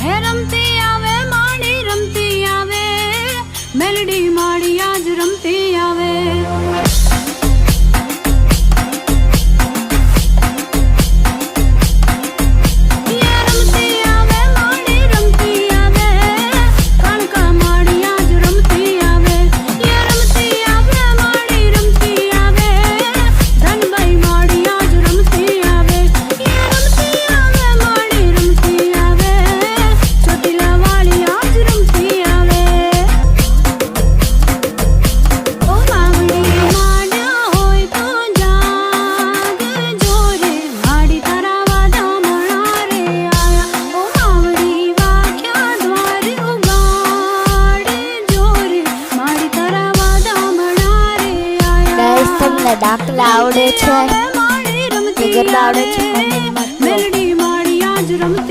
હે રમતી આવે માડી રમતી આવે, મેલડી માડી આજ રમતી આવે. તમને દાખલા આવડે છે? ગરબા આવડે છે? મેલડી માડી આજ રમતી